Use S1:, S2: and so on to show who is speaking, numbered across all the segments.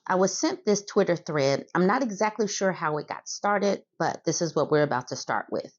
S1: I was sent this Twitter thread. I'm not exactly sure how it got started, but this is what we're about to start with.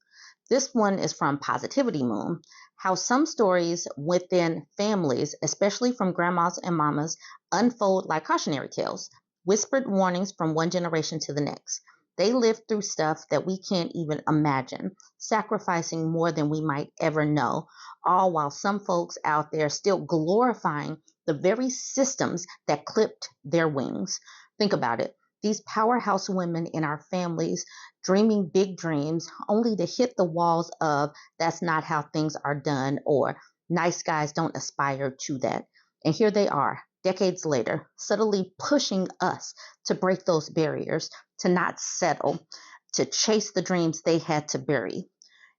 S1: This one is from Positivity Moon. How some stories within families, especially from grandmas and mamas, unfold like cautionary tales, whispered warnings from one generation to the next. They lived through stuff that we can't even imagine, sacrificing more than we might ever know, all while some folks out there still glorifying the very systems that clipped their wings. Think about it. These powerhouse women in our families dreaming big dreams only to hit the walls of that's not how things are done or nice guys don't aspire to that. And here they are, decades later, subtly pushing us to break those barriers, to not settle, to chase the dreams they had to bury.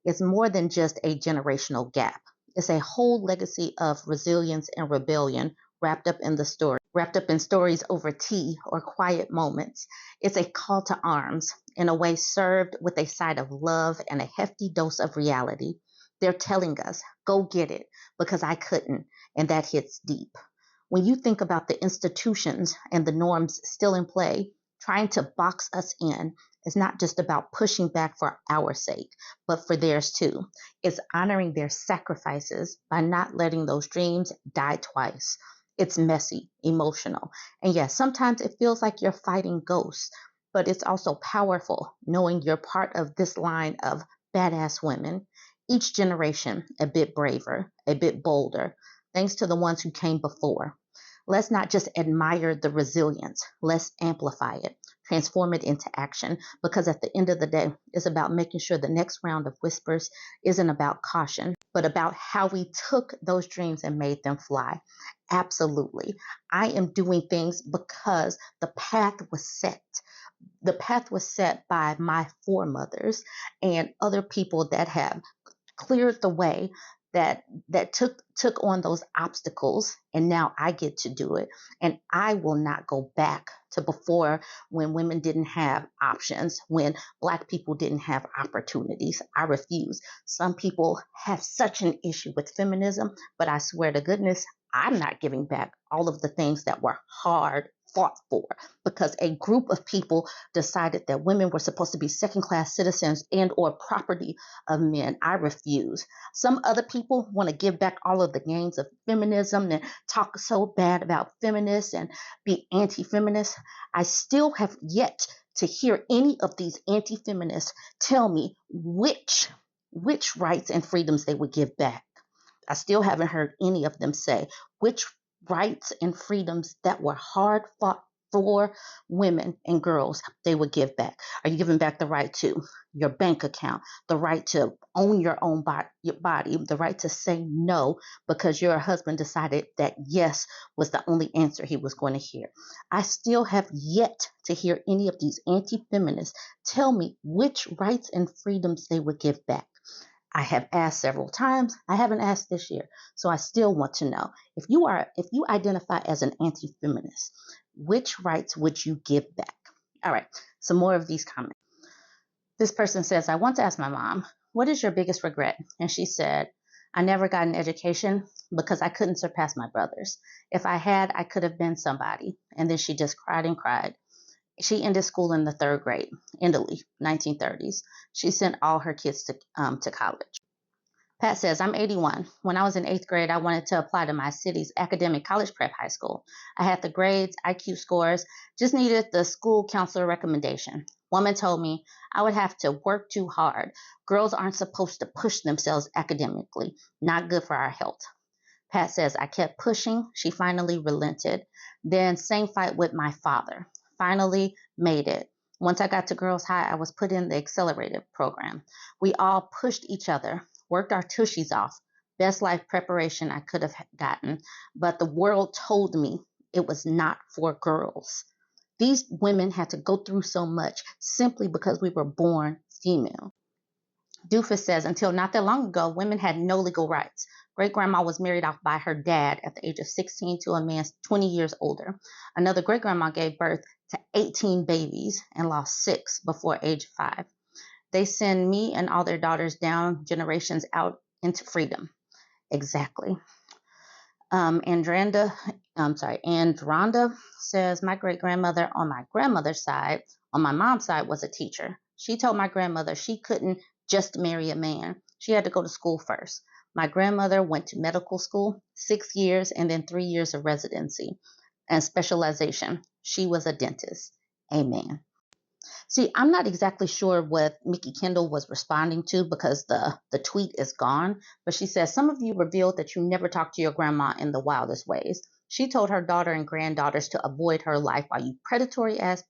S1: It's more than just a generational gap. It's a whole legacy of resilience and rebellion wrapped up in stories over tea or quiet moments. It's a call to arms, in a way served with a side of love and a hefty dose of reality. They're telling us, go get it, because I couldn't, and that hits deep. When you think about the institutions and the norms still in play, trying to box us in is not just about pushing back for our sake, but for theirs too. It's honoring their sacrifices by not letting those dreams die twice. It's messy, emotional, and yes, sometimes it feels like you're fighting ghosts, but it's also powerful knowing you're part of this line of badass women, each generation a bit braver, a bit bolder, thanks to the ones who came before. Let's not just admire the resilience, let's amplify it, transform it into action, because at the end of the day, it's about making sure the next round of whispers isn't about caution, but about how we took those dreams and made them fly. Absolutely. I am doing things because the path was set. The path was set by my foremothers and other people that have cleared the way, that took on those obstacles, and now I get to do it. And I will not go back to before, when women didn't have options, when Black people didn't have opportunities. I refuse. Some people have such an issue with feminism, but I swear to goodness, I'm not giving back all of the things that were hard fought for, because a group of people decided that women were supposed to be second-class citizens and or property of men. I refuse. Some other people want to give back all of the gains of feminism and talk so bad about feminists and be anti-feminist. I still have yet to hear any of these anti-feminists tell me which rights and freedoms they would give back. I still haven't heard any of them say which rights and freedoms that were hard fought for women and girls they would give back. Are you giving back the right to your bank account, the right to own your own body, the right to say no because your husband decided that yes was the only answer he was going to hear? I still have yet to hear any of these anti-feminists tell me which rights and freedoms they would give back. I have asked several times. I haven't asked this year. So I still want to know, if you identify as an anti-feminist, which rights would you give back? All right, some more of these comments. This person says, I want to ask my mom, what is your biggest regret? And she said, I never got an education because I couldn't surpass my brothers. If I had, I could have been somebody. And then she just cried and cried. She ended school in the third grade in Italy, 1930s. She sent all her kids to college. Pat says, I'm 81. When I was in 8th grade, I wanted to apply to my city's academic college prep high school. I had the grades, IQ scores, just needed the school counselor recommendation. Woman told me I would have to work too hard. Girls aren't supposed to push themselves academically. Not good for our health. Pat says, I kept pushing. She finally relented. Then same fight with my father. Finally made it. Once I got to Girls High, I was put in the accelerated program. We all pushed each other, worked our tushies off. Best life preparation I could have gotten. But the world told me it was not for girls. These women had to go through so much simply because we were born female. Doofus says, until not that long ago, women had no legal rights. Great-grandma was married off by her dad at the age of 16 to a man 20 years older. Another great-grandma gave birth to 18 babies and lost 6 before age 5. They send me and all their daughters down generations out into freedom. Exactly. Andronda says, my great grandmother on my grandmother's side, on my mom's side, was a teacher. She told my grandmother she couldn't just marry a man. She had to go to school first. My grandmother went to medical school, 6 years, and then 3 years of residency and specialization. She was a dentist. Amen. See, I'm not exactly sure what Mickey Kendall was responding to because the tweet is gone, but she says, some of you revealed that you never talked to your grandma in the wildest ways. She told her daughter and granddaughters to avoid her life while you predatory ass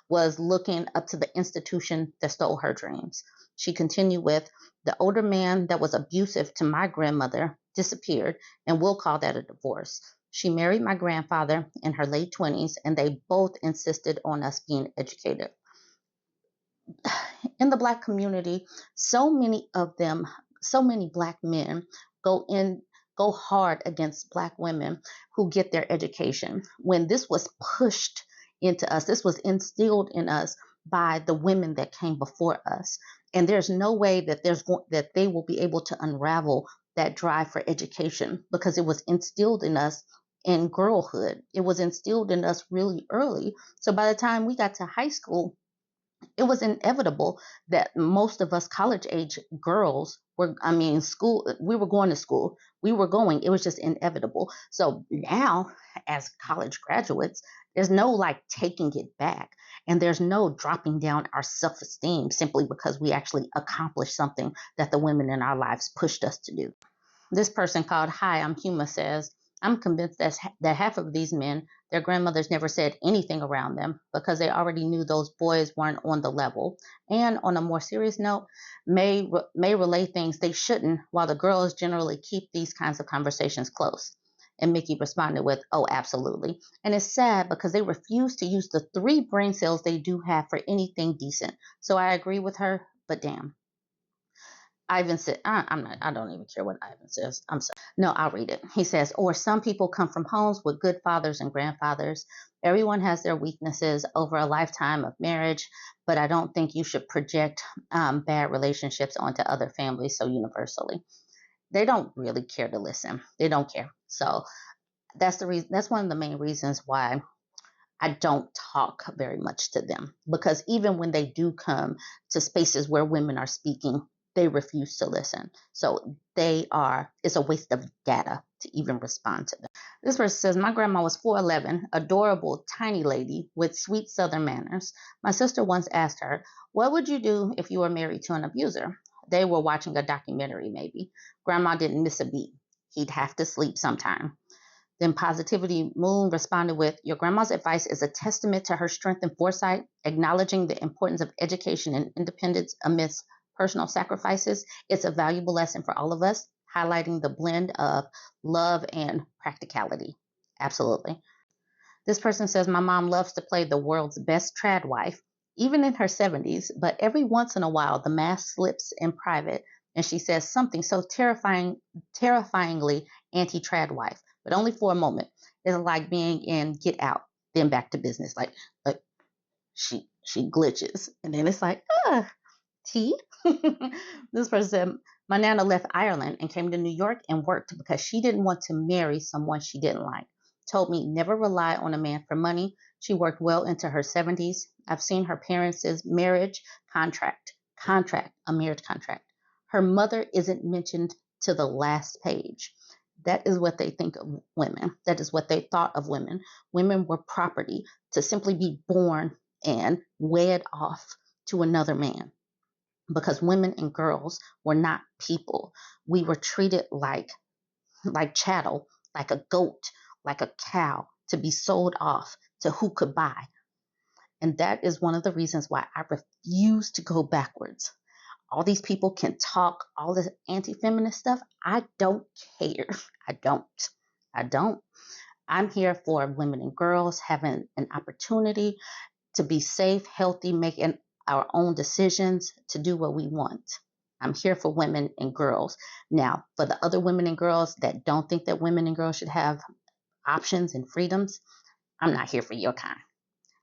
S1: was looking up to the institution that stole her dreams. She continued with, the older man that was abusive to my grandmother disappeared, and we'll call that a divorce. She married my grandfather in her late 20s, and they both insisted on us being educated. In the Black community, so many Black men go hard against Black women who get their education. When this was pushed into us, this was instilled in us by the women that came before us. And there's no way that that they will be able to unravel that drive for education because it was instilled in us in girlhood. It was instilled in us really early. So by the time we got to high school, it was inevitable that most of us college age girls we were going to school. It was just inevitable. So now, as college graduates, there's no like taking it back. And there's no dropping down our self esteem simply because we actually accomplished something that the women in our lives pushed us to do. This person called Hi, I'm Huma says, I'm convinced that half of these men, their grandmothers never said anything around them because they already knew those boys weren't on the level. And on a more serious note, may relay things they shouldn't, while the girls generally keep these kinds of conversations close. And Mickey responded with, oh, absolutely. And it's sad because they refuse to use the 3 brain cells they do have for anything decent. So I agree with her, but damn. Ivan said, I don't even care what Ivan says. I'm sorry. No, I'll read it. He says, or some people come from homes with good fathers and grandfathers. Everyone has their weaknesses over a lifetime of marriage, but I don't think you should project bad relationships onto other families so universally. They don't really care to listen. They don't care. So that's the reason. That's one of the main reasons why I don't talk very much to them, because even when they do come to spaces where women are speaking, they refuse to listen. So it's a waste of data to even respond to them. This person says, my grandma was 4'11", adorable, tiny lady with sweet Southern manners. My sister once asked her, what would you do if you were married to an abuser? They were watching a documentary, maybe. Grandma didn't miss a beat. He'd have to sleep sometime. Then Positivity Moon responded with, your grandma's advice is a testament to her strength and foresight, acknowledging the importance of education and independence amidst personal sacrifices. It's a valuable lesson for all of us, highlighting the blend of love and practicality. Absolutely. This person says, my mom loves to play the world's best trad wife, even in her 70s, but every once in a while the mask slips in private and she says something so terrifyingly anti-trad wife, but only for a moment. It's like being in Get Out, then back to business. Like she glitches, and then it's like, tea. This person said, my nana left Ireland and came to New York and worked because she didn't want to marry someone she didn't like. Told me never rely on a man for money. She worked well into her 70s. I've seen her parents' marriage contract, a marriage contract. Her mother isn't mentioned to the last page. That is what they think of women. That is what they thought of women. Women were property to simply be born and wed off to another man, because women and girls were not people. We were treated like chattel, like a goat, like a cow, to be sold off to who could buy. And that is one of the reasons why I refuse to go backwards. All these people can talk all this anti-feminist stuff. I don't care. I don't. I'm here for women and girls having an opportunity to be safe, healthy, making our own decisions, to do what we want. I'm here for women and girls. Now, for the other women and girls that don't think that women and girls should have options and freedoms, I'm not here for your kind.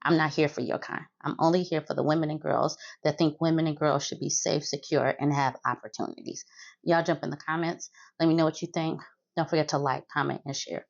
S1: I'm not here for your kind. I'm only here for the women and girls that think women and girls should be safe, secure, and have opportunities. Y'all jump in the comments. Let me know what you think. Don't forget to like, comment, and share.